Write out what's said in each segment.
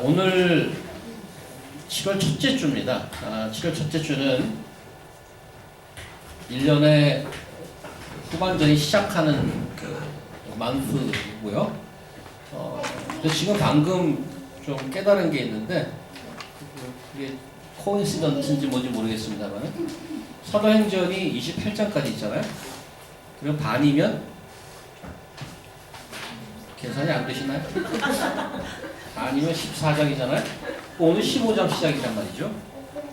오늘 7월 첫째 주입니다. 7월 첫째 주는 1년의 후반전이 시작하는 만스고요. 지금 방금 좀 깨달은 게 있는데 그게 코인시던트인지 뭔지 모르겠습니다만 사도행전이 28장까지 있잖아요. 그럼 반이면 계산이 안 되시나요? 아니면 14장이잖아요. 오늘 15장 시작이란 말이죠.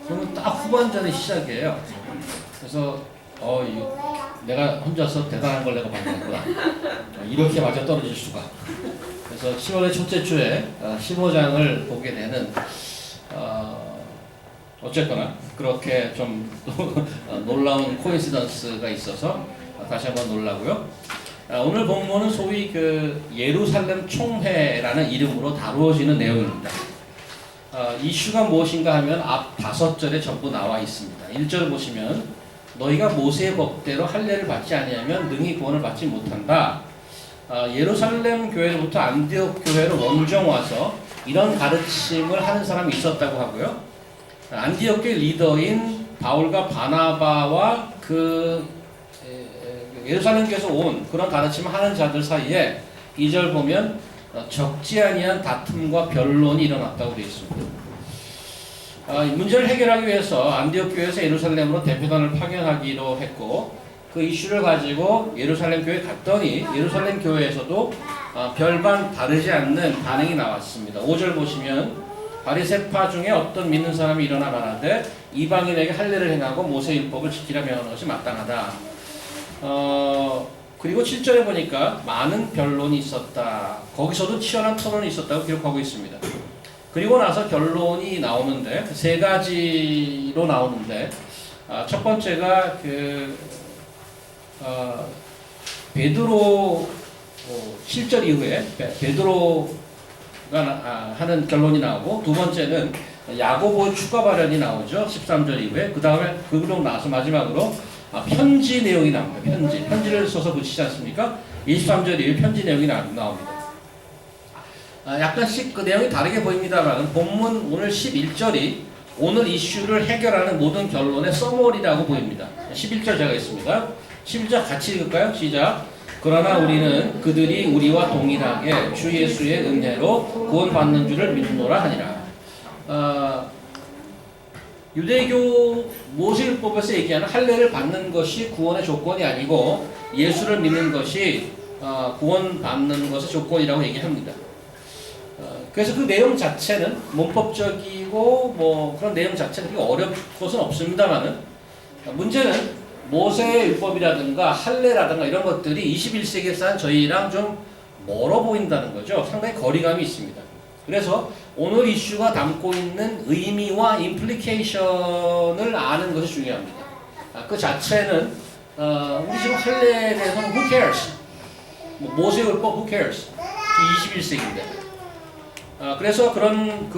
그러면 딱 후반전의 시작이에요. 그래서 내가 혼자서 대단한 걸 내가 발견했구나. 이렇게 맞아 떨어질 수가. 그래서 7월의 첫째 주에 15장을 보게 되는 어쨌거나 그렇게 좀 놀라운 코인시던스가 있어서 다시 한번 놀라고요. 오늘 본문은 소위 예루살렘 총회라는 이름으로 다루어지는 내용입니다. 이슈가 무엇인가 하면 앞 5절에 전부 나와 있습니다. 1절 보시면 너희가 모세의 법대로 할례를 받지 아니하면 능히 구원을 받지 못한다. 예루살렘 교회로부터 안디옥 교회로 원정 와서 이런 가르침을 하는 사람이 있었다고 하고요. 안디옥 교회 리더인 바울과 바나바와 예루살렘 교회에서 온 그런 가르침을 하는 자들 사이에 2절 보면 적지 아니한 다툼과 변론이 일어났다고 되어 있습니다. 문제를 해결하기 위해서 안디옥 교회에서 예루살렘으로 대표단을 파견하기로 했고 그 이슈를 가지고 예루살렘 교회에 갔더니 예루살렘 교회에서도 별반 다르지 않는 반응이 나왔습니다. 5절 보시면 바리새파 중에 어떤 믿는 사람이 일어나 말하되 이방인에게 할례를 행하고 모세 율법을 지키라 명하는 것이 마땅하다. 그리고 7절에 보니까 많은 변론이 있었다. 거기서도 치열한 토론이 있었다고 기록하고 있습니다. 그리고 나서 결론이 나오는데 3가지로 나오는데 첫 번째가 베드로 7절 이후에 베드로가 하는 결론이 나오고 두 번째는 야고보의 추가 발언이 나오죠. 13절 이후에 그 다음에 그로 나서 마지막으로 편지 내용이 나옵니다. 편지를 써서 붙이지 않습니까? 23절 이후에 편지 내용이 나옵니다. 약간씩 그 내용이 다르게 보입니다만 본문 오늘 11절이 오늘 이슈를 해결하는 모든 결론의 서머리라고 보입니다. 11절 제가 있습니다. 11절 같이 읽을까요? 시작. 그러나 우리는 그들이 우리와 동일하게 주 예수의 은혜로 구원받는 줄을 믿노라 하니라. 유대교 모세율법에서 얘기하는 할례를 받는 것이 구원의 조건이 아니고 예수를 믿는 것이 구원받는 것의 조건이라고 얘기합니다. 그래서 그 내용 자체는 문법적이고 그런 내용 자체는 어려울 것은 없습니다만은 문제는 모세의 율법이라든가 할례라든가 이런 것들이 21세기에 산 저희랑 좀 멀어 보인다는 거죠. 상당히 거리감이 있습니다. 그래서 오늘 이슈가 담고 있는 의미와 임플리케이션을 아는 것이 중요합니다. 그 자체는 우리 지금 할례에 대해서는 who cares? 모세 율법 who cares? 21세기인데. 그래서 그런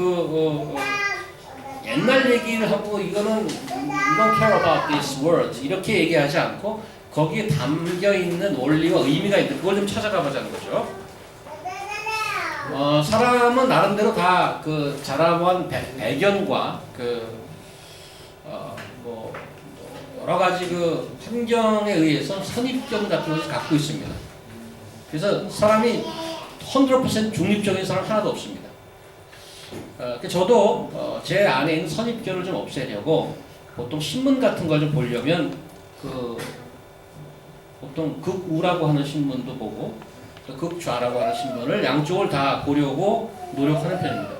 옛날 얘기를 하고 이거는 you don't care about this word 이렇게 얘기하지 않고 거기에 담겨 있는 원리와 의미가 있는 그걸 좀 찾아가 보자는 거죠. 사람은 나름대로 다 자라온 배경과 여러 가지 환경에 의해서 선입견 같은 것을 갖고 있습니다. 그래서 사람이 100% 중립적인 사람 하나도 없습니다. 저도 제 안에 있는 선입견을 좀 없애려고 보통 신문 같은 걸 좀 보려면 보통 극우라고 하는 신문도 보고 극좌라고 하는 신문을 양쪽을 다 보려고 노력하는 편입니다.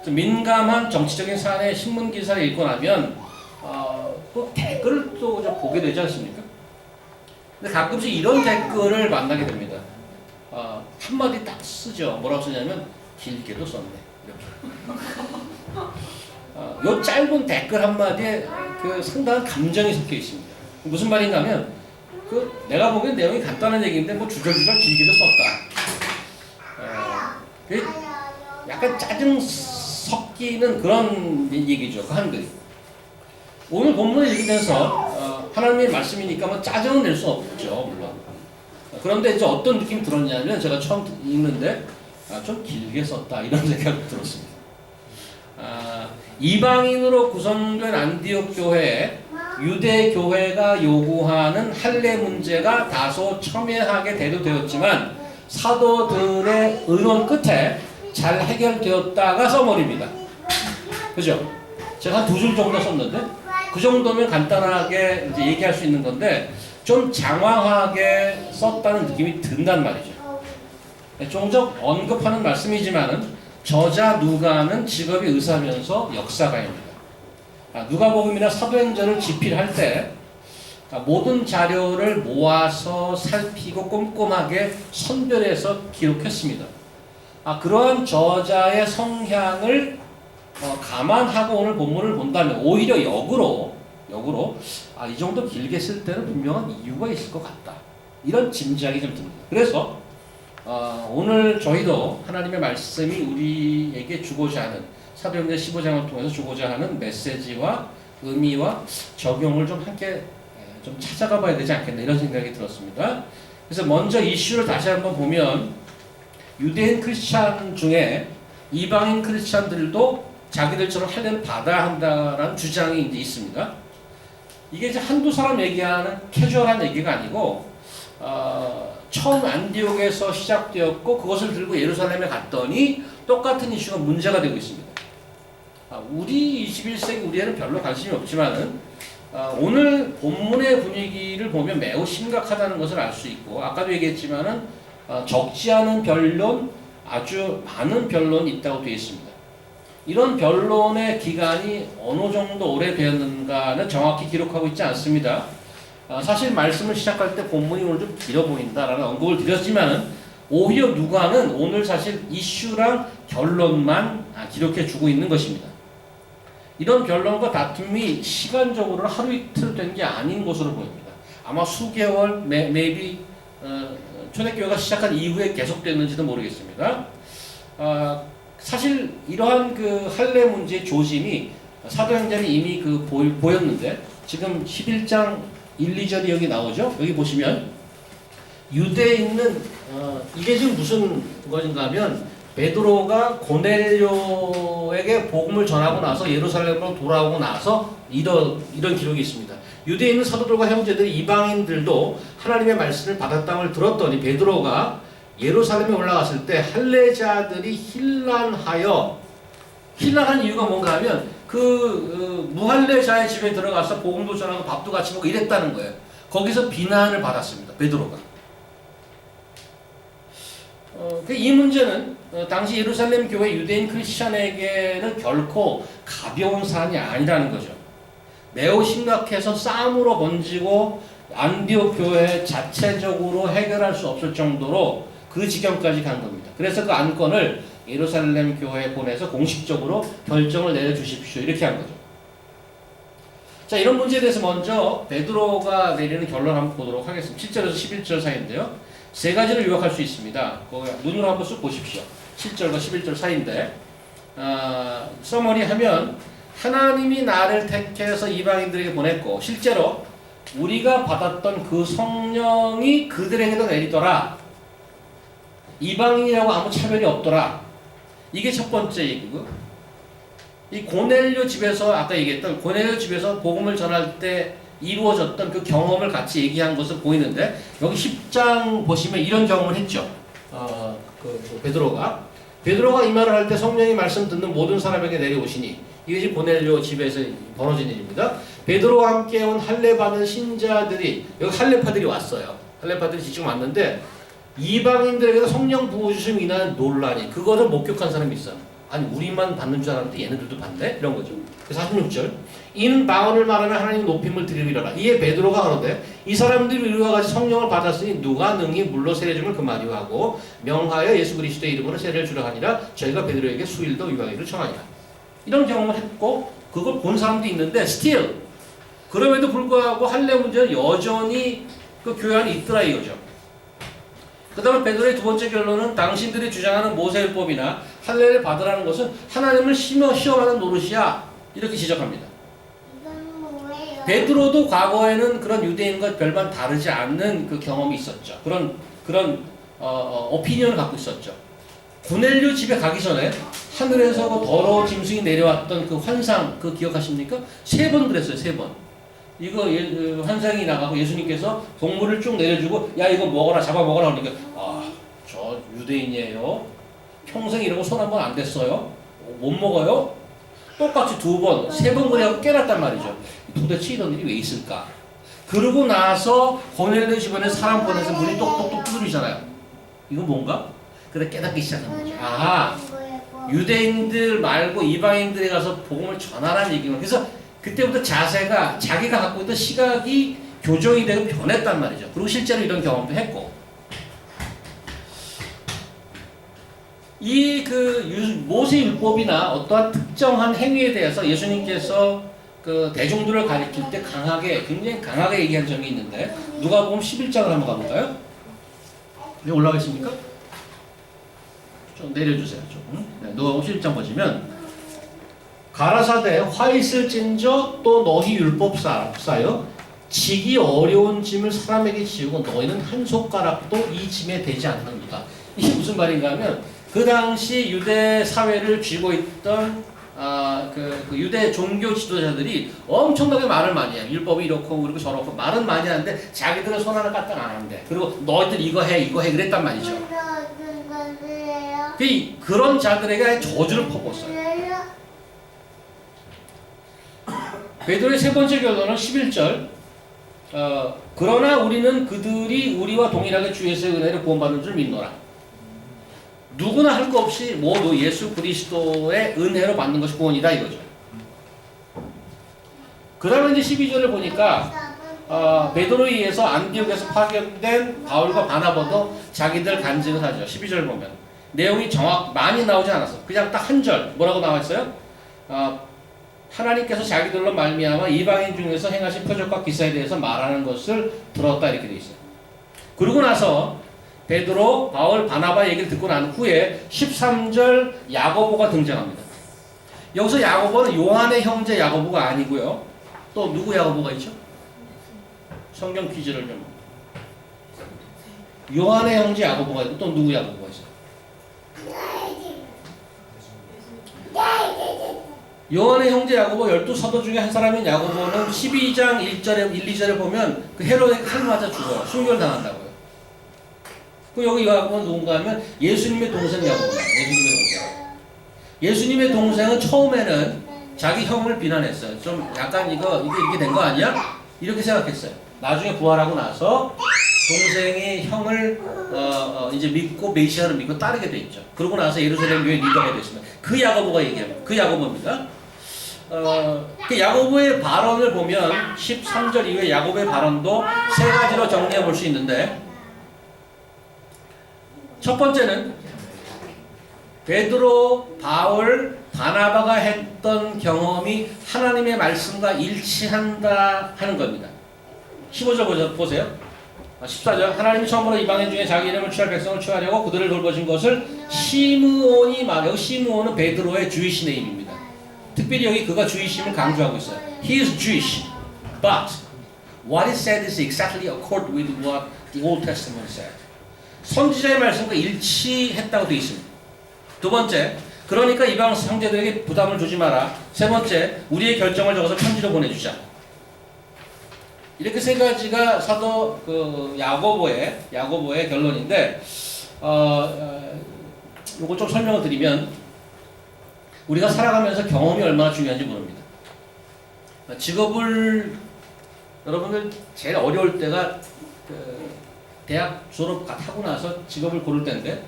민감한 정치적인 사안의 신문 기사를 읽고 나면 또 댓글을 또 보게 되지 않습니까? 근데 가끔씩 이런 댓글을 만나게 됩니다. 한마디 딱 쓰죠. 뭐라고 쓰냐면 길게도 썼네. 이렇게. 요 짧은 댓글 한마디에 상당한 감정이 섞여 있습니다. 무슨 말인가 하면 내가 보기엔 내용이 간단한 얘기인데 주절주절 길게도 썼다. 약간 짜증 섞이는 그런 얘기죠. 그 한글이. 오늘 본문을 읽으면서 하나님의 말씀이니까 짜증은 낼 수 없죠. 물론. 그런데 어떤 느낌이 들었냐면 제가 처음 읽는데 좀 길게 썼다 이런 생각이 들었습니다. 이방인으로 구성된 안디옥 교회에 유대 교회가 요구하는 할례 문제가 다소 첨예하게 대두되었지만 사도들의 의논 끝에 잘 해결되었다가 써머리입니다. 그죠? 제가 한 2줄 정도 썼는데 그 정도면 간단하게 이제 얘기할 수 있는 건데 좀 장황하게 썼다는 느낌이 든단 말이죠. 종종 언급하는 말씀이지만은 저자 누가는 직업이 의사면서 역사가입니다. 누가복음이나 사도행전을 집필할 때 모든 자료를 모아서 살피고 꼼꼼하게 선별해서 기록했습니다. 그러한 저자의 성향을 감안하고 오늘 본문을 본다면 오히려 역으로 이 정도 길게 쓸 때는 분명한 이유가 있을 것 같다. 이런 짐작이 좀 듭니다. 그래서 오늘 저희도 하나님의 말씀이 우리에게 주고자 하는 사도행전 15장을 통해서 주고자 하는 메시지와 의미와 적용을 좀 함께 좀 찾아가 봐야 되지 않겠나 이런 생각이 들었습니다. 그래서 먼저 이슈를 다시 한번 보면 유대인 크리스찬 중에 이방인 크리스찬들도 자기들처럼 할례를 받아야 한다라는 주장이 이제 있습니다. 이게 이제 한두 사람 얘기하는 캐주얼한 얘기가 아니고 처음 안디옥에서 시작되었고 그것을 들고 예루살렘에 갔더니 똑같은 이슈가 문제가 되고 있습니다. 우리 21세기 우리에는 별로 관심이 없지만은 오늘 본문의 분위기를 보면 매우 심각하다는 것을 알 수 있고 아까도 얘기했지만은 적지 않은 변론, 아주 많은 변론이 있다고 되어 있습니다. 이런 변론의 기간이 어느 정도 오래되었는가는 정확히 기록하고 있지 않습니다. 사실 말씀을 시작할 때 본문이 오늘 좀 길어 보인다라는 언급을 드렸지만은 오히려 누가는 오늘 사실 이슈랑 결론만 기록해 주고 있는 것입니다. 이런 변론과 다툼이 시간적으로는 하루 이틀 된 게 아닌 것으로 보입니다. 아마 수개월, maybe 초대교회가 시작한 이후에 계속됐는지도 모르겠습니다. 사실 이러한 그 할례 문제의 조짐이 사도행전에 이미 보였는데 지금 11장 1, 2절이 여기 나오죠. 여기 보시면 유대에 있는 이게 지금 무슨 것인가 하면 베드로가 고넬료에게 복음을 전하고 나서 예루살렘으로 돌아오고 나서 이런 기록이 있습니다. 유대에 있는 사도들과 형제들이 이방인들도 하나님의 말씀을 받았다는 들었더니 베드로가 예루살렘에 올라갔을 때 할례자들이 혼란한 이유가 뭔가 하면 무할례자의 집에 들어가서 복음도 전하고 밥도 같이 먹고 이랬다는 거예요. 거기서 비난을 받았습니다. 베드로가. 이 문제는 당시 예루살렘 교회 유대인 크리스찬에게는 결코 가벼운 사안이 아니라는 거죠. 매우 심각해서 싸움으로 번지고 안디옥 교회 자체적으로 해결할 수 없을 정도로 그 지경까지 간 겁니다. 그래서 그 안건을 예루살렘 교회에 보내서 공식적으로 결정을 내려주십시오. 이렇게 한 거죠. 자, 이런 문제에 대해서 먼저 베드로가 내리는 결론을 한번 보도록 하겠습니다. 7절에서 11절 사이인데요. 세 가지를 요약할 수 있습니다. 눈으로 한번 쑥 보십시오. 7절과 11절 사이인데 서머리 하면 하나님이 나를 택해서 이방인들에게 보냈고 실제로 우리가 받았던 그 성령이 그들에게도 내리더라. 이방인이라고 아무 차별이 없더라. 이게 첫 번째 얘기고 이 고넬료 집에서 아까 얘기했던 고넬료 집에서 복음을 전할 때 이루어졌던 그 경험을 같이 얘기한 것을 보이는데 여기 10장 보시면 이런 경험을 했죠. 베드로가 이 말을 할 때 성령이 말씀 듣는 모든 사람에게 내려오시니 이것이 고넬료 집에서 벌어진 일입니다. 베드로와 함께 온 할례 받은 신자들이 여기 할례파들이 왔어요. 할례파들이 지금 왔는데 이방인들에게도 성령 부어주심이 인한 논란이 그거를 목격한 사람이 있어요. 아니 우리만 받는 줄 알았는데 얘네들도 받네? 이런 거죠. 46절 이는 바울을 말하며 하나님 높임을 드리리라. 이에 베드로가 하는데 이 사람들이 우리와 같이 성령을 받았으니 누가 능히 물로 세례줌을 금하리요 하고 명하여 예수 그리스도의 이름으로 세례를 주려 하니라. 저희가 베드로에게 수일도 유황이를 청하니라. 이런 경험을 했고 그걸 본 사람도 있는데 still 그럼에도 불구하고 할례 문제는 여전히 그 교회 안에 있더라 이거죠. 그 다음에 베드로의 두 번째 결론은 당신들이 주장하는 모세율법이나 할례를 받으라는 것은 하나님을 시험하는 노릇이야. 이렇게 지적합니다. 베드로도 과거에는 그런 유대인과 별반 다르지 않는 그 경험이 있었죠. 그런 오피니언을 갖고 있었죠. 고넬료 집에 가기 전에 하늘에서 그 더러운 짐승이 내려왔던 그 환상 그 기억하십니까? 3번 그랬어요. 3번. 이거 환상이 나가고 예수님께서 동물을 쭉 내려주고 야 이거 먹어라 잡아 먹어라 그러니까 저 유대인이에요. 평생 이러고 손 한 번 안 댔어요. 못 먹어요. 똑같이 2번, 3번 그래갖고 깨났단 말이죠. 도대체 이런 일이 왜 있을까? 그러고 나서 고넬료 집안에 사람 보내서 문이 똑똑똑 두드리잖아요. 이거 뭔가? 그래 깨닫기 시작한 거죠. 유대인들 말고 이방인들에 가서 복음을 전하라는 얘기는. 그래서 그때부터 자세가 자기가 갖고 있던 시각이 교정이 되고 변했단 말이죠. 그리고 실제로 이런 경험도 했고. 이 모세 율법이나 어떠한 특정한 행위에 대해서 예수님께서 그 대중들을 가리킬 때 굉장히 강하게 얘기한 점이 있는데 누가복음 11장을 한번 가볼까요? 여기 올라가겠습니까? 좀 내려주세요. 좀. 네, 누가복음 11장 보시면 가라사대 화 있을진저 또 너희 율법사여 지기 어려운 짐을 사람에게 지우고 너희는 한 손가락도 이 짐에 대지 않는다. 이게 무슨 말인가 하면 그 당시 유대 사회를 쥐고 있던 그 유대 종교 지도자들이 엄청나게 말을 많이 해요. 율법이 이렇고 그리고 저렇고 말은 많이 하는데 자기들은 손 하나 까딱 안 하는데 그리고 너희들 이거 해 그랬단 말이죠. 그런 자들에게 저주를 퍼붓었어요. 베드로의 3번째 결론은 11절 그러나 우리는 그들이 우리와 동일하게 주 예수의 은혜를 구원받는 줄 믿노라. 누구나 할 거 없이 모두 예수 그리스도의 은혜로 받는 것이 구원이다 이거죠. 그 다음에 이제 12절을 보니까 베드로에 의해서 안디옥에서 파견된 바울과 바나바도 자기들 간증을 하죠. 12절 보면 내용이 많이 나오지 않았어. 그냥 딱 한 절 뭐라고 나와 있어요? 하나님께서 자기들로 말미암아 이방인 중에서 행하신 표적과 기사에 대해서 말하는 것을 들었다 이렇게 돼 있어요. 그러고 나서 베드로, 바울, 바나바 얘기를 듣고 난 후에 13절 야고보가 등장합니다. 여기서 야고보는 요한의 형제 야고보가 아니고요. 또 누구 야고보가 있죠? 성경 퀴즈를 좀. 요한의 형제 야고보가 있고 또 누구 야고보가 있어요? 요한의 형제 야고보 12사도 중에 한 사람인 야고보는 12장 1절에 1, 2절에 보면 그 헤롯에 칼 맞아 죽어요. 순교당한다고요. 그 여기 야고보는 누군가 하면 예수님의 동생 야고보예요. 예수님의 동생은 처음에는 자기 형을 비난했어요. 좀 약간 이게 된 거 아니야? 이렇게 생각했어요. 나중에 부활하고 나서 동생이 형을 이제 믿고 메시아를 믿고 따르게 돼 있죠. 그러고 나서 예루살렘 교회 리더가 됐습니다. 그 야고보가 얘기합니다. 그 야고보입니다. 그 야고보의 발언을 보면 13절 이후에 야고보의 발언도 3가지로 정리해 볼 수 있는데 첫 번째는 베드로, 바울, 바나바가 했던 경험이 하나님의 말씀과 일치한다 하는 겁니다. 15절 보세요. 14절 하나님이 처음으로 이방인 중에 자기 이름을 취할 백성을 취하려고 그들을 돌보신 것을 시므온이 여기 시므온은 베드로의 주이시 네임입니다. 특별히 여기 그가 주이심을 강조하고 있어요. He is Jewish, but what is said is exactly accord with what the Old Testament said. 선지자의 말씀과 일치했다고 되어 있습니다. 두 번째, 그러니까 이방 형제들에게 부담을 주지 마라. 세 번째, 우리의 결정을 적어서 편지로 보내주자. 이렇게 3가지가 사도 야고보의 결론인데, 요거 좀 설명을 드리면, 우리가 살아가면서 경험이 얼마나 중요한지 모릅니다. 직업을, 여러분들 제일 어려울 때가, 대학 졸업하고 나서 직업을 고를 때인데,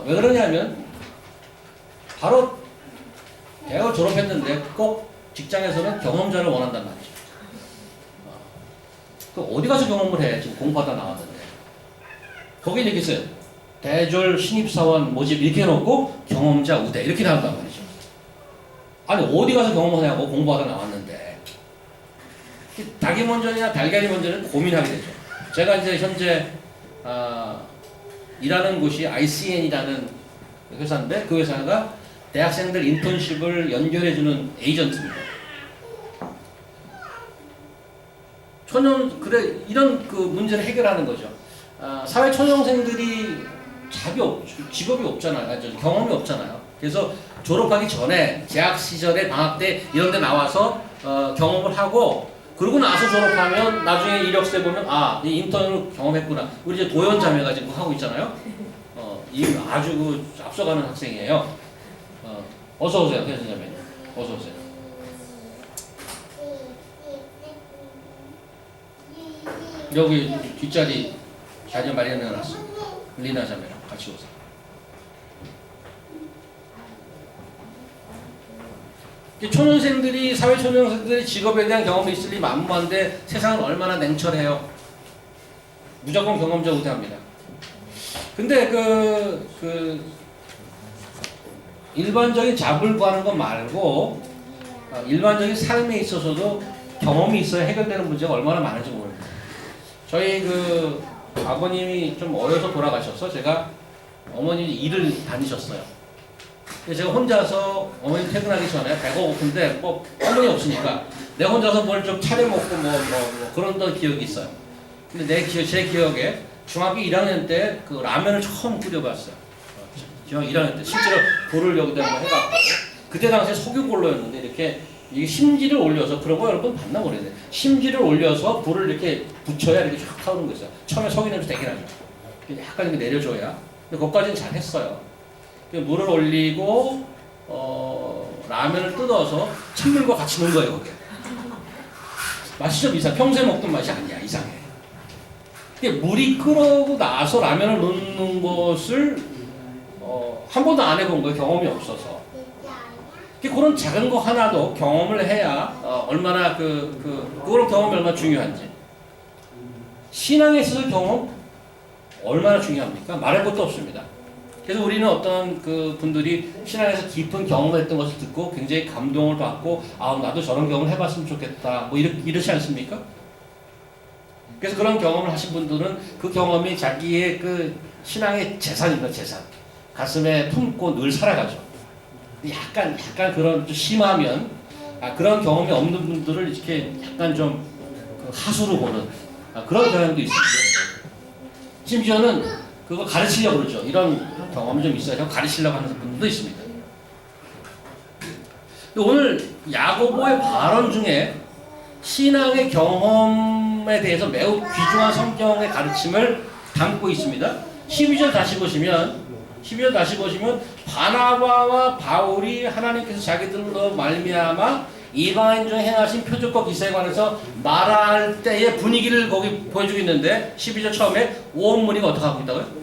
왜 그러냐면, 바로 대학을 졸업했는데 꼭 직장에서는 경험자를 원한단 말이죠. 그 어디 가서 경험을 해? 지금 공부하다 나왔는데. 거기 이렇게 있어요. 대졸 신입사원 모집 이렇게 해놓고 경험자 우대 이렇게 나온단 말이죠. 아니 어디 가서 경험을 하냐고 공부하다 나왔는데. 닭이 먼저냐 달걀이 먼저는 고민하게 되죠. 제가 이제 현재 일하는 곳이 ICN이라는 회사인데 그 회사가 대학생들 인턴십을 연결해주는 에이전트입니다. 이런 그 문제를 해결하는 거죠. 사회 초년생들이 직업이 없잖아요. 경험이 없잖아요. 그래서 졸업하기 전에 재학 시절에 방학 때 이런 데 나와서 경험을 하고 그러고 나서 졸업하면 나중에 이력서에 보면 이 인턴을 경험했구나. 우리 이제 도연 자매가 지금 하고 있잖아요. 이 아주 앞서가는 학생이에요. 어서 오세요, 도연 자매. 어서 오세요. 여기 뒷자리 자리 마련해놨어. 리나 자매랑 같이 오세요. 초년생들이 사회초년생들이 직업에 대한 경험이 있을 리 만무한데 세상은 얼마나 냉철해요. 무조건 경험적으로 합니다. 근데 일반적인 잡을 구하는 것 말고 일반적인 삶에 있어서도 경험이 있어야 해결되는 문제가 얼마나 많은지 모릅니다. 저희 아버님이 좀 어려서 돌아가셔서 제가 어머님이 일을 다니셨어요. 제가 혼자서 어머님 퇴근하기 전에 배가 고픈데 뭐 어머니 없으니까 내가 혼자서 뭘 좀 차려 먹고 뭐 그런 기억이 있어요. 근데 제 기억에 중학교 1학년 때 그 라면을 처음 끓여봤어요. 중학교 1학년 때 실제로 불을 여기다 해갖고 그때 당시에 석유골로였는데 이렇게 이게 심지를 올려서 그런 거 여러분 봤나 모르겠네. 심지를 올려서 불을 이렇게 붙여야 이렇게 쫙 타오르는 거 있어요. 처음에 석유 냄새 되게 나죠. 약간 이렇게 내려줘야. 근데 그것까지는 잘 했어요. 물을 올리고 라면을 뜯어서 찬물과 같이 넣은 거예요. 거기에. 맛이 좀 이상해. 평소에 먹던 맛이 아니야. 이상해. 물이 끓고 나서 라면을 넣는 것을 한 번도 안 해본 거예요. 경험이 없어서. 그런 작은 거 하나도 경험을 해야 얼마나 그런 경험이 얼마나 중요한지. 신앙에 있어서 경험 얼마나 중요합니까? 말할 것도 없습니다. 그래서 우리는 어떤 분들이 신앙에서 깊은 경험을 했던 것을 듣고 굉장히 감동을 받고 나도 저런 경험을 해봤으면 좋겠다 뭐 이렇지 않습니까? 그래서 그런 경험을 하신 분들은 그 경험이 자기의 신앙의 재산입니다. 재산. 가슴에 품고 늘 살아가죠. 약간 그런 좀 심하면 그런 경험이 없는 분들을 이렇게 약간 좀 하수로 보는 그런 경향도 있습니다. 심지어는 그거 가르치려고 그러죠. 이런 경험이 좀 있어야 가르치려고 하는 분들도 있습니다. 오늘 야고보의 발언 중에 신앙의 경험에 대해서 매우 귀중한 성경의 가르침을 담고 있습니다. 12절 다시 보시면 바나바와 바울이 하나님께서 자기들로 말미암아 이방인 중에 행하신 표적과 기사에 관해서 말할 때의 분위기를 거기 보여주고 있는데 12절 처음에 원문이가 어떻게 하고 있다고요?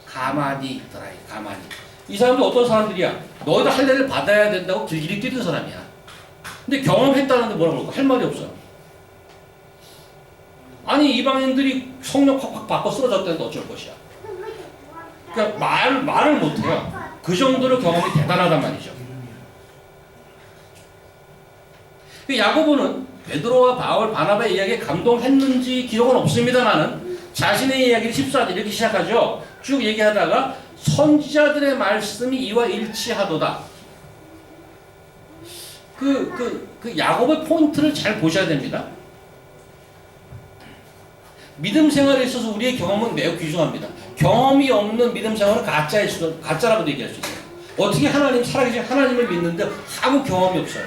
가만히 있더라. 가만히. 이 사람들 어떤 사람들이야? 너희도 할례를 받아야 된다고 길길이 뛰는 사람이야. 근데 경험했다는데 뭐라고 그럴까? 할 말이 없어요. 아니 이방인들이 성령 확 받고 쓰러졌다는데 어쩔 것이야. 그러니까 말을 못해요. 그 정도로 경험이 대단하단 말이죠. 야고보는 베드로와 바울, 바나바의 이야기에 감동했는지 기록은 없습니다만은 자신의 이야기를 14절 이렇게 시작하죠. 쭉 얘기하다가 선지자들의 말씀이 이와 일치하도다. 야고보의 포인트를 잘 보셔야 됩니다. 믿음 생활에 있어서 우리의 경험은 매우 귀중합니다. 경험이 없는 믿음 생활은 가짜라고도 얘기할 수 있어요. 어떻게 살아계신 하나님을 믿는데 아무 경험이 없어요.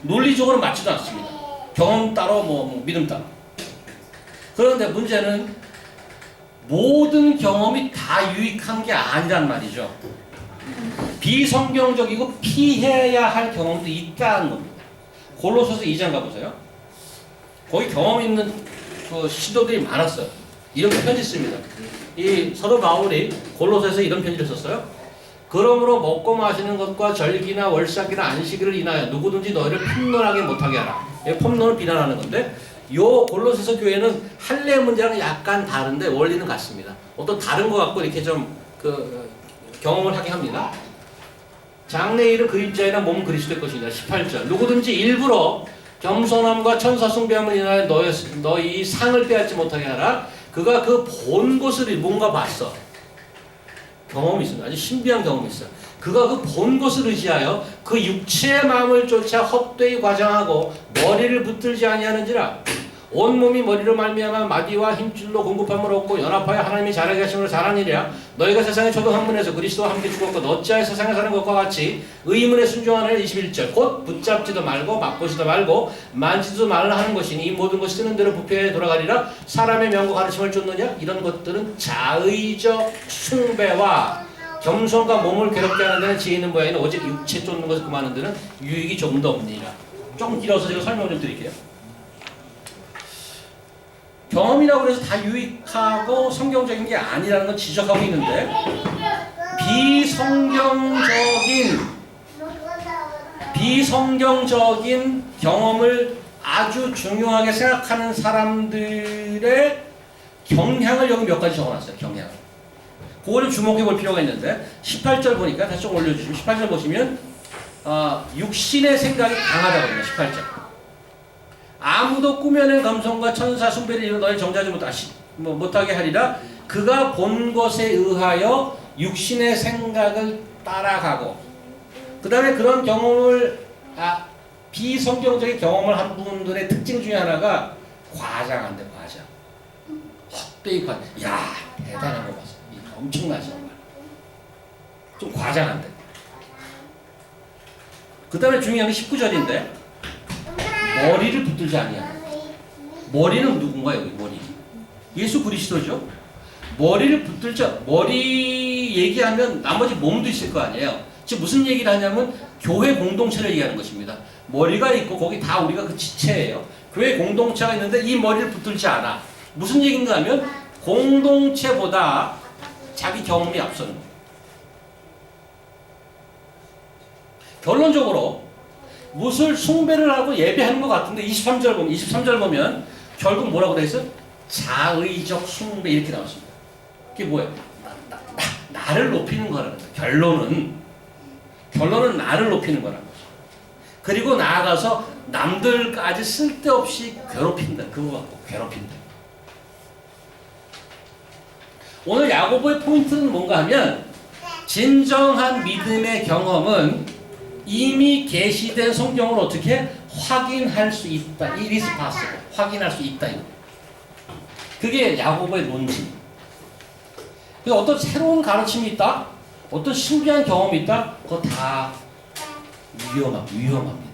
논리적으로 맞지도 않습니다. 경험 따로 믿음 따로. 그런데 문제는 모든 경험이 다 유익한 게 아니란 말이죠. 비성경적이고 피해야 할 경험도 있다는 겁니다. 골로새서 2장 가보세요. 거기 경험 있는 시도들이 많았어요. 이런 편지 씁니다. 이 사도 바울이 골로새서 이런 편지를 썼어요. 그러므로 먹고 마시는 것과 절기나 월삭이나 안식일을 인하여 누구든지 너희를 폼론하게 못하게 하라. 폼론을 비난하는 건데 요 골로새서 교회는 할례 문제랑 약간 다른데 원리는 같습니다. 어떤 다른 것 같고 이렇게 좀 경험을 하게 합니다. 장래일은 그림자이나 몸은 그리스도의 것이니라. 18절 누구든지 일부러 겸손함과 천사 숭배함을 인하여 너희 상을 빼앗지 못하게 하라. 그가 그 본 것을 뭔가 봤어. 경험이 있습니다. 아주 신비한 경험이 있어요. 그가 그 본 것을 의지하여 그 육체의 마음을 쫓아 헛되이 과장하고 머리를 붙들지 아니하는지라. 온몸이 머리로 말미암아 마디와 힘줄로 공급함을 얻고 연합하여 하나님이 자라게 하심으로 잘한 일이야. 너희가 세상의 초등학문에서 그리스도와 함께 죽었고 어찌하여 세상에 사는 것과 같이 의문에 순종하는 21절 곧 붙잡지도 말고 맛보지도 말고 만지도 말라 하는 것이니 이 모든 것이 쓰는 대로 부패에 돌아가리라. 사람의 명과 가르침을 쫓느냐? 이런 것들은 자의적 숭배와 겸손과 몸을 괴롭게 하는 데는 지혜 있는 모양이나 오직 육체 쫓는 것을 금하는 데는 유익이 조금 더 없느니라. 조금 길어서 제가 설명을 좀 드릴게요. 경험이라고 해서 다 유익하고 성경적인 게 아니라는 건 지적하고 있는데 비성경적인 경험을 아주 중요하게 생각하는 사람들의 경향을 여기 몇 가지 적어놨어요. 경향. 그거를 주목해 볼 필요가 있는데 18절 보니까 다시 좀 올려주시면 18절 보시면 육신의 생각이 강하다거든요. 18절. 아무도 꾸며낸 감성과 천사 숭배를 이루 너희 정죄하지 못하게 하리라. 그가 본 것에 의하여 육신의 생각을 따라가고 그 다음에 그런 경험을 비성경적인 경험을 한 분들의 특징 중에 하나가 과장한대. 과장. 헛되이 과장. 야 대단한 거 봤어. 엄청나지 정말. 좀 과장한대. 그 다음에 중요한 게 19절인데 머리를 붙들지 아니하라. 머리는 누군가 여기 머리. 예수 그리스도죠. 머리를 붙들자. 머리 얘기하면 나머지 몸도 있을 거 아니에요. 지금 무슨 얘기를 하냐면 교회 공동체를 얘기하는 것입니다. 머리가 있고 거기 다 우리가 그 지체예요. 교회 공동체가 있는데 이 머리를 붙들지 않아. 무슨 얘기인가 하면 공동체보다 자기 경험이 앞서는 거예요. 결론적으로 무엇을 숭배를 하고 예배하는 것 같은데 23절 보면 결국 뭐라고 되어 있어요? 자의적 숭배 이렇게 나왔습니다. 그게 뭐예요? 나를 높이는 거라는 거예요. 결론은 나를 높이는 거라는 거죠. 그리고 나아가서 남들까지 쓸데없이 괴롭힌다. 그거 갖고 괴롭힌다. 오늘 야고보의 포인트는 뭔가 하면 진정한 믿음의 경험은 이미 계시된 성경을 어떻게 확인할 수 있다. It is possible. 확인할 수 있다. 그게 야고보의 논지. 그래서 어떤 새로운 가르침이 있다. 어떤 신비한 경험이 있다. 그거 다 위험합니다.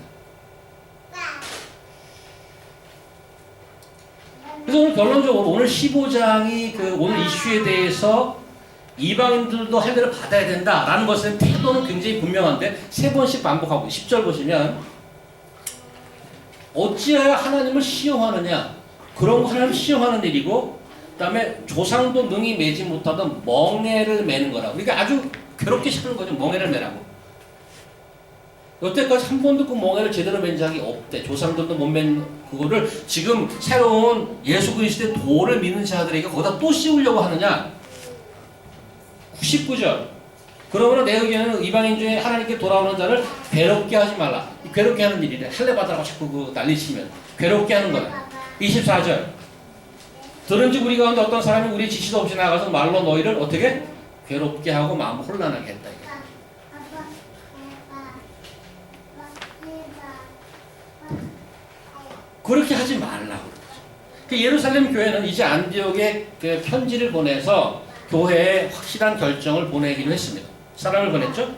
그래서 오늘 결론적으로 오늘 15장이 그 오늘 이슈에 대해서 이방인들도 할례를 받아야 된다라는 것은 태도는 굉장히 분명한데 세 번씩 반복하고 10절 보시면 어찌하여 하나님을 시험하느냐. 그런 거 하나님을 시험하는 일이고 그 다음에 조상도 능히 매지 못하던 멍에를 매는 거라고. 그러니까 아주 괴롭게 시키는 거죠. 멍에를 매라고. 여태까지 한 번도 그 멍에를 제대로 맨 적이 없대. 조상들도 못 맨 그거를 지금 새로운 예수 그리스도의 도를 믿는 자들에게 거기다 또 씌우려고 하느냐. 19절. 그러므로 내 의견은 이방인 중에 하나님께 돌아오는 자를 괴롭게 하지 말라. 괴롭게 하는 일이래. 할례 받으라고 자꾸 그 난리치면 괴롭게 하는 거야. 24절. 들은즉 우리 가운데 어떤 사람이 우리 지시도 없이 나가서 말로 너희를 어떻게 괴롭게 하고 마음을 혼란하게 했다. 그렇게 하지 말라고. 예루살렘 교회는 이제 안디옥에 편지를 보내서 교회에 확실한 결정을 보내기로 했습니다. 사람을 보냈죠.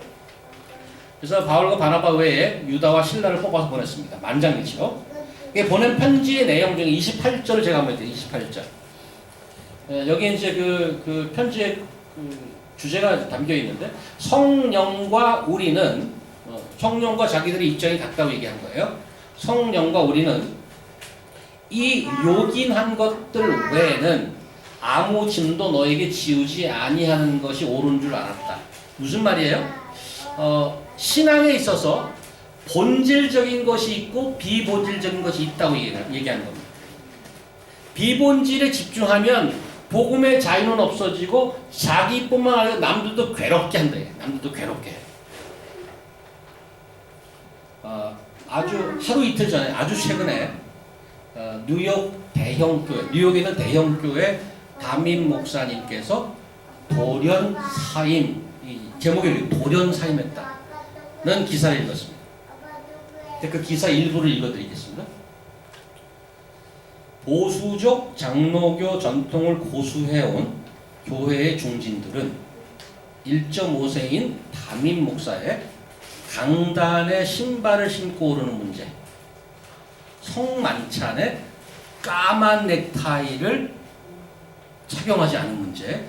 그래서 바울과 바나바 외에 유다와 실라를 뽑아서 보냈습니다. 만장일치로. 보낸 편지의 내용 중에 28절을 제가 한번 드릴게요. 28절. 여기 이제 그 편지의 주제가 담겨 있는데 성령과 우리는 성령과 자기들의 입장이 같다고 얘기한 거예요. 성령과 우리는 이 요긴한 것들 외에는 아무 짐도 너에게 지우지 아니하는 것이 옳은 줄 알았다. 무슨 말이에요? 신앙에 있어서 본질적인 것이 있고 비본질적인 것이 있다고 얘기하는 겁니다. 비본질에 집중하면 복음의 자유는 없어지고 자기뿐만 아니라 남들도 괴롭게 한다. 남들도 괴롭게 해. 아주 하루 이틀 전에 아주 최근에 뉴욕 대형교회, 뉴욕에 있는 대형교회 담임 목사님께서 돌연사임, 제목이 돌연사임했다는 기사를 읽었습니다. 그 기사 일부를 읽어드리겠습니다. 보수적 장로교 전통을 고수해온 교회의 중진들은 1.5세인 담임 목사의 강단에 신발을 신고 오르는 문제, 성만찬에 까만 넥타이를 착용하지 않은 문제,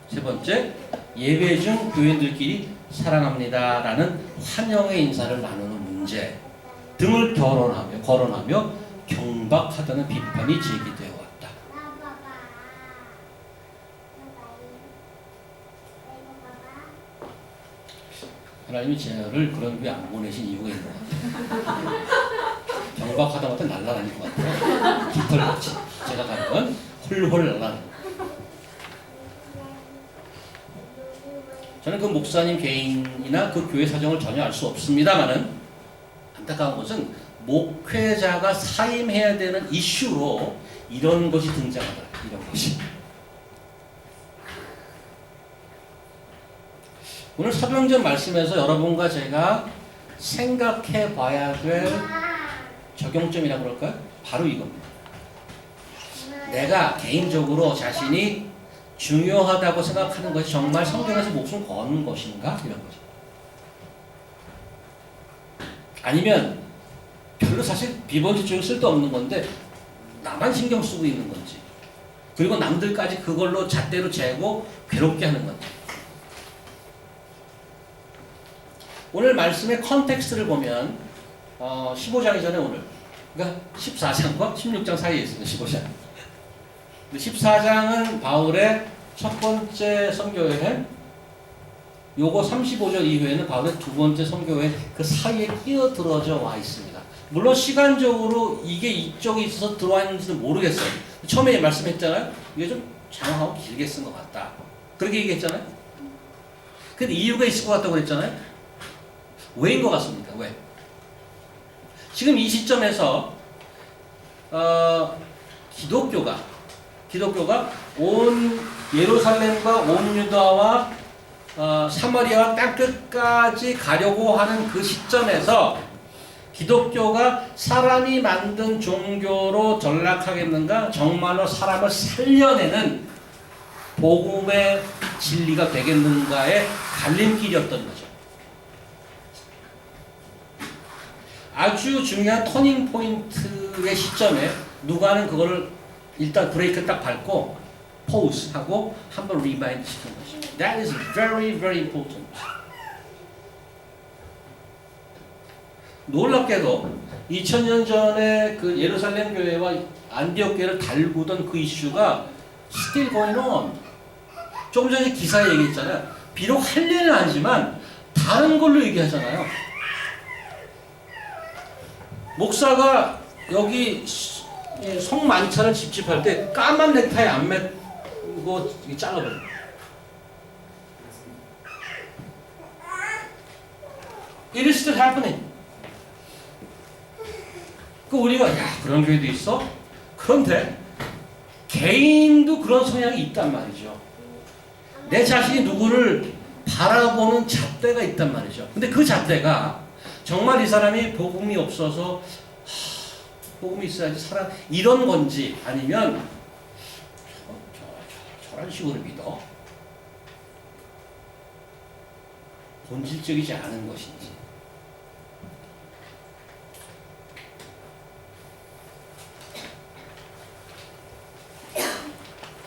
세 번째, 예배 중 교인들끼리 사랑합니다라는 환영의 인사를 나누는 문제 등을 거론하며 경박하다는 비판이 제기되어 왔다. 하나님이 저를 그런 교회 안 보내신 이유가 있는 것 같아요. 경박하다마다 날아다닐 것 같아요. 깃털같이. 제가 가면 홀홀 날아다니고. 저는 그 목사님 개인이나 그 교회 사정을 전혀 알 수 없습니다만은 안타까운 것은 목회자가 사임해야 되는 이슈로 이런 것이 등장하더라. 이런 것이. 오늘 사도행전 말씀에서 여러분과 제가 생각해 봐야 될 적용점이라고 그럴까요? 바로 이겁니다. 내가 개인적으로 자신이 중요하다고 생각하는 것이 정말 성경에서 목숨 거는 것인가? 이런 거죠. 아니면 별로 사실 비본질적으로 쓸데없는 건데 나만 신경 쓰고 있는 건지, 그리고 남들까지 그걸로 잣대로 재고 괴롭게 하는 건지. 오늘 말씀의 컨텍스트를 보면 15장이 전에 오늘, 그러니까 14장과 16장 사이에 있습니다. 15장. 14장은 바울의 첫 번째 선교여행, 요거 35절 이후에는 바울의 두 번째 선교여행, 그 사이에 끼어들어져 와 있습니다. 물론 시간적으로 이게 이쪽에 있어서 들어와 있는지는 모르겠어요. 처음에 말씀했잖아요. 이게 좀 장황하고 길게 쓴 것 같다. 그렇게 얘기했잖아요. 근데 이유가 있을 것 같다고 그랬잖아요. 왜인 것 같습니까? 왜? 지금 이 시점에서 기독교가 온 예루살렘과 온 유다와 사마리아와 땅끝까지 가려고 하는 그 시점에서 기독교가 사람이 만든 종교로 전락하겠는가? 정말로 사람을 살려내는 복음의 진리가 되겠는가의 갈림길이었던 거죠. 아주 중요한 터닝 포인트의 시점에 누가는 그거를 일단 브레이크 딱 밟고 포즈 하고 한번 리마인드 시키는 거죠. That is very, very important. 놀랍게도 2000년 전에 그 예루살렘 교회와 안디옥 교회를 달구던 그 이슈가 still going on. 조금 전에 기사에 얘기했잖아요. 비록 할례는 아니지만 다른 걸로 얘기하잖아요. 목사가 여기 성만찬을 집집할 때 까만 넥타이 안 매고 잘라버려. It is still happening. 그 우리가 야 그런 교회도 있어? 그런데 개인도 그런 성향이 있단 말이죠. 내 자신이 누구를 바라보는 잣대가 있단 말이죠. 근데 그 잣대가 정말 이 사람이 복음이 없어서 복음이 있어야지 살아 이런 건지, 아니면 저런 식으로 믿어? 본질적이지 않은 것인지.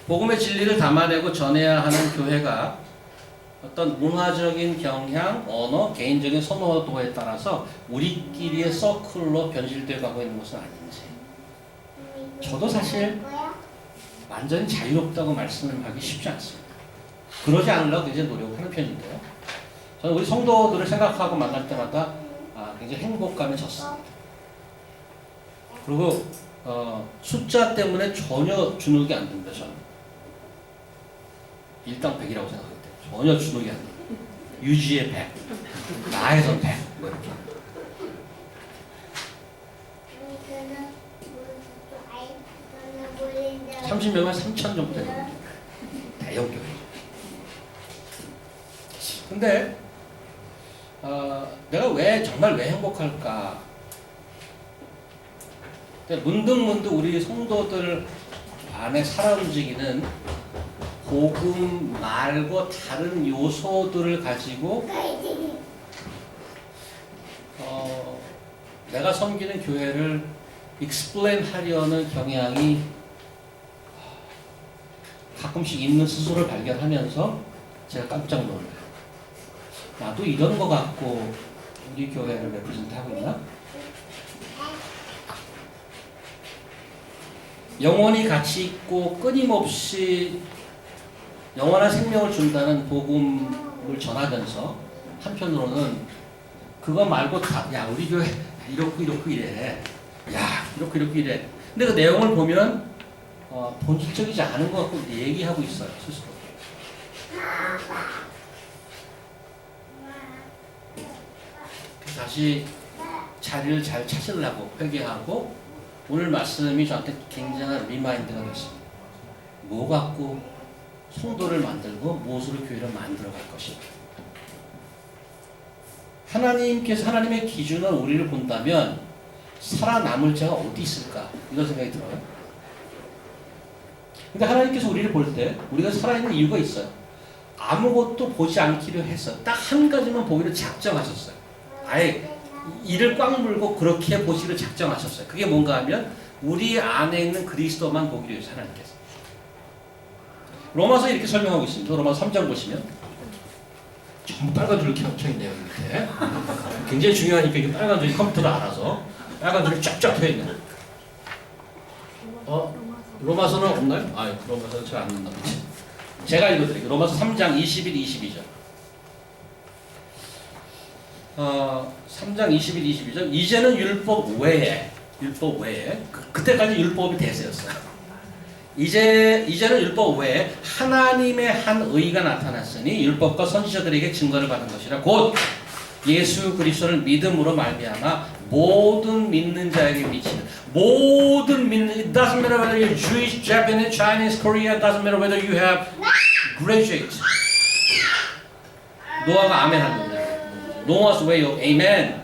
복음의 진리를 담아내고 전해야 하는 교회가 어떤 문화적인 경향, 언어, 개인적인 선호도에 따라서 우리끼리의 서클로 변질되어 가고 있는 것은 아닌지. 저도 사실 완전히 자유롭다고 말씀을 하기 쉽지 않습니다. 그러지 않으려고 이제 노력하는 편인데요. 저는 우리 성도들을 생각하고 만날 때마다 굉장히 행복감에 젖습니다. 그리고 숫자 때문에 전혀 주눅이 안 듭니다. 저는 일당 100이라고 생각해요. 전혀 주눅이 안 듭니다. 유지의 100, 나에선 100, 뭐 이렇게. 30명은 3,000 정도 되는 대형 교회. 근데 내가 정말 왜 행복할까? 근데 문득문득 우리 성도들 안에 살아 움직이는 복음 말고 다른 요소들을 가지고 내가 섬기는 교회를 explain 하려는 경향이 가끔씩 있는 스스로를 발견하면서 제가 깜짝 놀라요. 나도 이런 거 갖고 우리 교회를 레프레젠트하고 있나? 영원히 가치 있고 끊임없이 영원한 생명을 준다는 복음을 전하면서 한편으로는 그거 말고 다, 야 우리 교회 이렇고 이래, 야 이렇게 이래. 근데 그 내용을 보면 본질적이지 않은 것 같고 얘기하고 있어요 스스로. 다시 자리를 잘 찾으려고 회개하고 오늘 말씀이 저한테 굉장한 리마인드가 됐습니다. 뭐 갖고 성도를 만들고 무엇으로 교회를 만들어 갈 것인가. 하나님께서 하나님의 기준을 우리를 본다면 살아남을 자가 어디 있을까 이런 생각이 들어요. 근데 하나님께서 우리를 볼 때 우리가 살아있는 이유가 있어요. 아무것도 보지 않기로 해서 딱 한 가지만 보기로 작정하셨어요. 아예 이를 꽉 물고 그렇게 보시기로 작정하셨어요. 그게 뭔가 하면 우리 안에 있는 그리스도만 보기로 해서 하나님께서. 로마서 이렇게 설명하고 있습니다. 로마서 3장 보시면 전부 빨간 줄로 켜있네요. 이렇게 굉장히 중요하니까 이게 빨간 줄이 컴퓨터를 알아서 빨간 줄이 쫙쫙 펴있네요. 로마서는 없나요? 로마서는 잘 안 넣나 보지. 제가 읽어드릴게요. 로마서 3장 21, 22절. 3장 21, 22절. 이제는 율법 외에 그때까지 율법이 대세였어요. 이제는 율법 외에 하나님의 한 의가 나타났으니 율법과 선지자들에게 증거를 받은 것이라 곧 예수 그리스도를 믿음으로 말미암아 모든 믿는 자에게 미치는 모든 믿는 it doesn't matter whether you're Jewish, Japanese, Chinese, Korean, doesn't matter whether you have graduate. 노아가 아멘 하는 겁니다. Noah's way of amen.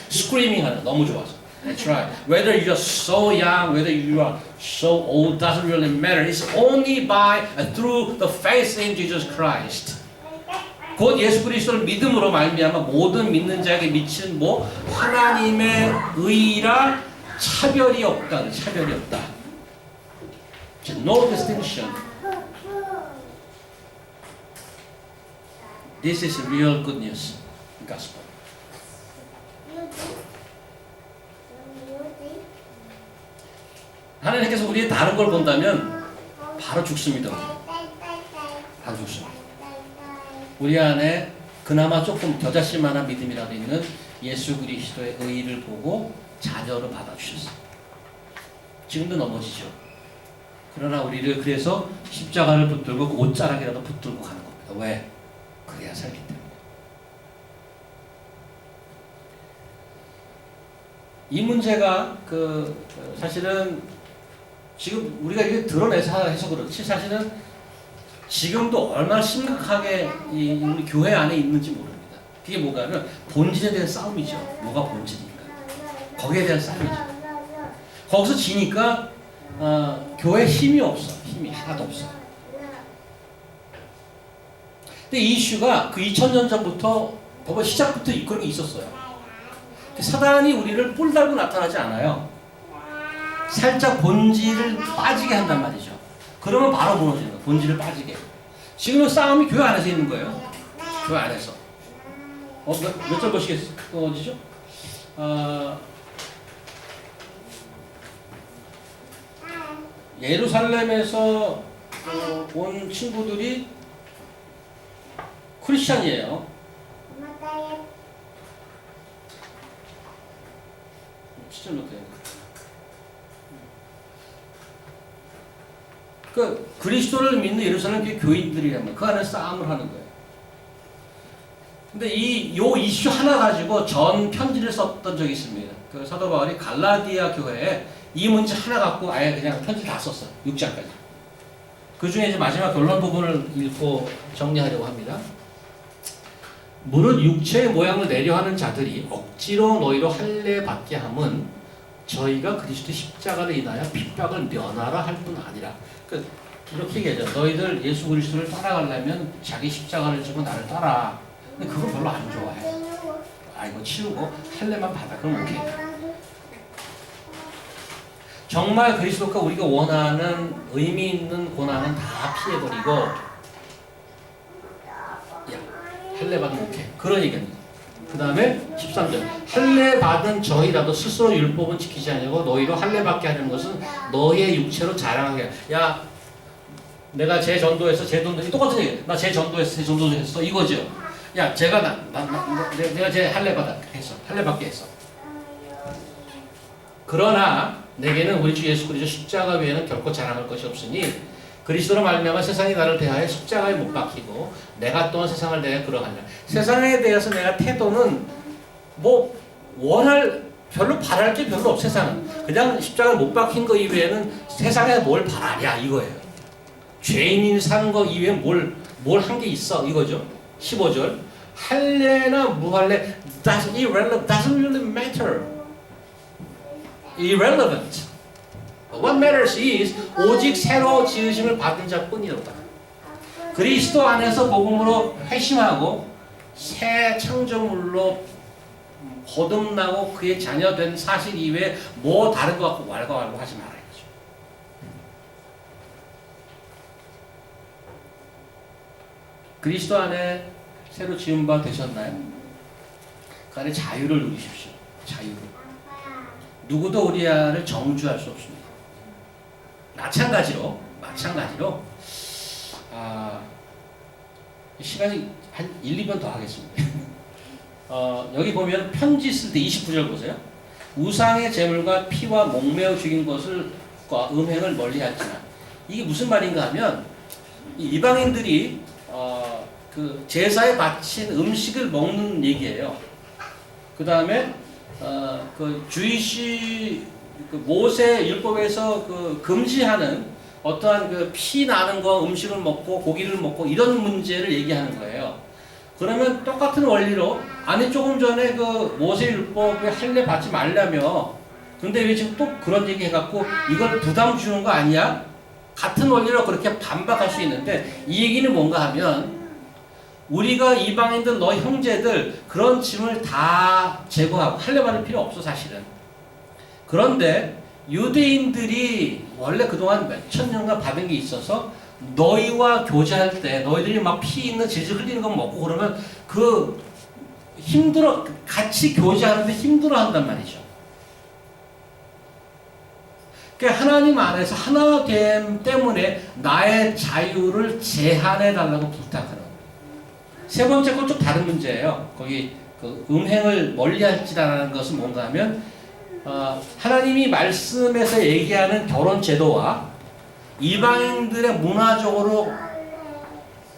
screaming 하는 너무 좋아서. That's right. Whether you're so young, whether you are so old, doesn't really matter. It's only by through the faith in Jesus Christ. 곧 예수 그리스도를 믿음으로 말미암아 모든 믿는 자에게 미치는 하나님의 의라 차별이 없다. 차별이 없다. No distinction. This is real good news. Gospel. 하나님께서 우리의 다른 걸 본다면 바로 죽습니다. 바로 죽습니다. 우리 안에 그나마 조금 겨자씨만한 믿음이라도 있는 예수 그리스도의 의의를 보고 자녀로 받아주셨어요. 지금도 넘어지죠. 그러나 우리를 그래서 십자가를 붙들고 옷자락이라도 붙들고 가는 겁니다. 왜? 그래야 살기 때문에. 이 문제가 사실은 지금 우리가 이게 드러내서 해서 그렇지 사실은 지금도 얼마나 심각하게 우리 교회 안에 있는지 모릅니다. 그게 뭐냐면 본질에 대한 싸움이죠. 뭐가 본질인가? 거기에 대한 싸움이죠. 거기서 지니까 교회에 힘이 없어. 힘이 하나도 없어. 근데 이 이슈가 그 2000년 전부터 법의 시작부터 그런 게 있었어요. 사단이 우리를 뿔 달고 나타나지 않아요. 살짝 본질을 빠지게 한단 말이죠. 그러면 바로 무너지는 거예요. 본질을 빠지게. 지금은 싸움이 교회 안에서 있는 거예요. 교회 안에서. 몇 절 보시겠어요? 어디죠? 예루살렘에서 온 친구들이 크리스찬이에요. 시절 못해요. 그리스도를 믿는 예루살렘 교인들이라면 그 안에 싸움을 하는 거예요. 근데 요 이슈 하나 가지고 전 편지를 썼던 적이 있습니다. 그 사도 바울이 갈라디아 교회에 이 문제 하나 갖고 아예 그냥 편지 다 썼어요. 6장까지. 그 중에 이제 마지막 결론 부분을 읽고 정리하려고 합니다. 무릇 육체의 모양을 내려 하는 자들이 억지로 너희로 할례 받게 함은 저희가 그리스도 십자가를 인하여 핍박을 면하라 할 뿐 아니라. 이렇게 얘기하죠. 너희들 예수 그리스도를 따라가려면 자기 십자가를 지고 나를 따라. 근데 그거 별로 안 좋아해. 이거 치우고 할례만 받아. 그럼 오케이. 정말 그리스도가 우리가 원하는 의미 있는 고난은 다 피해버리고, 할례 받으면 오케이. 그런 얘기입니다. 그 다음에 13절. 할례 받은 저희라도 스스로 율법은 지키지 않으려고 너희로 할례 받게 하려는 것은 너희의 육체로 자랑하게. 야, 내가 재전도해서 똑같은 얘기. 나 재전도했어. 이거죠. 야, 내가 제 할례 했어. 할례 받게 했어. 그러나 내게는 우리 주 예수 그리스도 십자가 외에는 결코 자랑할 것이 없으니 그리스도로 말미암아 세상이 나를 대하여 십자가에 못 박히고 내가 또한 세상을 대하여 그러하냐. 세상에 대해서 내가 태도는 별로 바랄 게 별로 없어. 세상은 그냥 십자가에 못 박힌 거 이외에는 세상에 뭘 바라냐 이거예요. 죄인이 산 거 이외에 뭘 한 게 있어 이거죠. 15절. 할례나 무할례 doesn't really matter. irrelevant. What matters is 오직 새로 지으심을 받은 자뿐이로다. 그리스도 안에서 복음으로 회심하고 새 창조물로 거듭나고 그의 자녀된 사실 이외에 뭐 다른 것 같고 왈가왈부 하지 말아야죠. 그리스도 안에 새로 지은 바 되셨나요? 그 안에 자유를 누리십시오. 자유를. 누구도 우리 안을 정죄할 수 없습니다. 마찬가지로 시간이 한 1, 2번 더 하겠습니다. 여기 보면 편지 쓸 때 29절 보세요. 우상의 제물과 피와 목매어 죽인 것과 음행을 멀리하지만, 이게 무슨 말인가 하면 이방인들이 그 제사에 바친 음식을 먹는 얘기예요. 그 다음에 그 주이시 모세 율법에서 그 금지하는 어떠한 그 피 나는 거 음식을 먹고 고기를 먹고 이런 문제를 얘기하는 거예요. 그러면 똑같은 원리로 아니 조금 전에 그 모세 율법에 할례 받지 말라며, 근데 왜 지금 또 그런 얘기 해갖고 이걸 부담 주는 거 아니야? 같은 원리로 그렇게 반박할 수 있는데, 이 얘기는 뭔가 하면 우리가 이방인들 너희 형제들 그런 짐을 다 제거하고 할례 받을 필요 없어 사실은. 그런데 유대인들이 원래 그동안 몇천 년간 받은 게 있어서 너희와 교제할 때 너희들이 막 피 있는 질질 흘리는 거 먹고 그러면 그 힘들어, 같이 교제하는데 힘들어 한단 말이죠. 그러니까 하나님 안에서 하나됨 때문에 나의 자유를 제한해 달라고 부탁하는. 세 번째 건 좀 다른 문제예요. 거기 그 음행을 멀리할지라는 것은 뭔가 하면 하나님이 말씀에서 얘기하는 결혼 제도와 이방인들의 문화적으로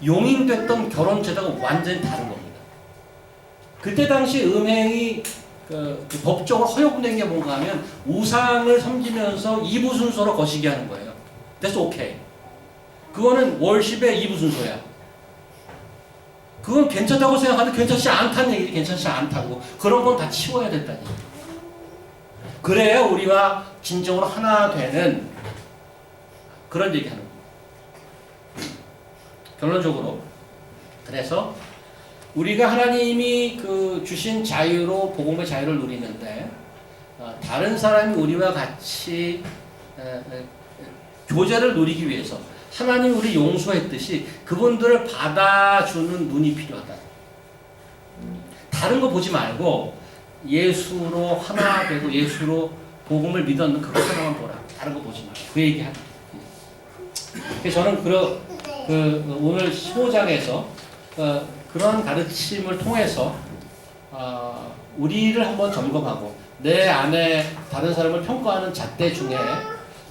용인됐던 결혼 제도가 완전히 다른 겁니다. 그때 당시 음행이 그 법적으로 허용된 게 뭔가 하면 우상을 섬기면서 이부 순서로 거시기 하는 거예요. That's okay. 그거는 월십의 이부 순서야. 그건 괜찮다고 생각하는데 괜찮지 않다는 얘기지. 괜찮지 않다고. 그런 건 다 치워야 된다니. 그래야 우리와 진정으로 하나 되는 그런 얘기하는 거예요. 결론적으로 그래서 우리가 하나님이 그 주신 자유로 복음의 자유를 누리는데 다른 사람이 우리와 같이 교제를 누리기 위해서 하나님 우리 용서했듯이 그분들을 받아주는 눈이 필요하다. 다른 거 보지 말고 예수로 하나 되고 예수로 복음을 믿었는 그거 하나만 보라. 다른 거 보지 말고 그 얘기하는. 그래서 저는 오늘 15장에서 그런 가르침을 통해서 우리를 한번 점검하고 내 안에 다른 사람을 평가하는 잣대 중에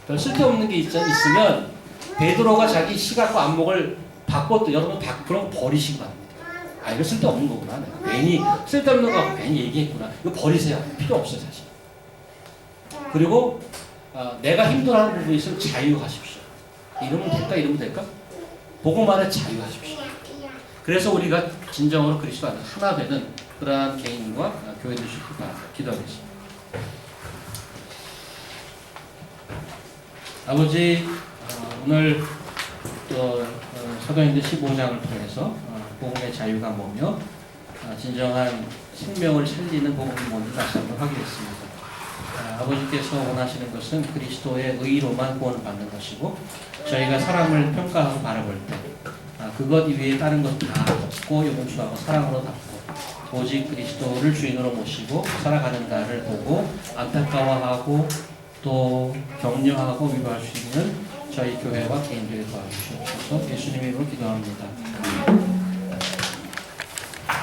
별 쓸데없는 게 있으면 베드로가 자기 시각과 안목을 바꿨던 여러분 그런 거 버리시기 바랍니다. 이거 쓸데없는 거구나. 괜히 쓸데없는 거 갖고 괜히 얘기했구나. 이거 버리세요. 필요 없어요 사실. 그리고 내가 힘들어하는 부분이 있으면 자유하십시오. 이러면 될까? 복음 안에 자유하십시오. 그래서 우리가 진정으로 그리스도 안에 하나 되는 그러한 개인과 교회 되시기 바랍니다. 기도하겠습니다. 아버지, 오늘 또 사도행전 15장을 통해서 복음의 자유가 뭐며 진정한 생명을 살리는 복음이 뭔지 다시 한번 확인했습니다. 아버지께서 원하시는 것은 그리스도의 의로만 구원을 받는 것이고, 저희가 사람을 평가하고 바라볼 때 그것 이외에 다른 것 다 덮고 용서하고 사랑으로 덮고 오직 그리스도를 주인으로 모시고 살아가는가를 보고 안타까워하고 또 격려하고 위로할 수 있는 저희 교회와 개인들이 도와주시옵소서. 예수님의 이름으로 기도합니다.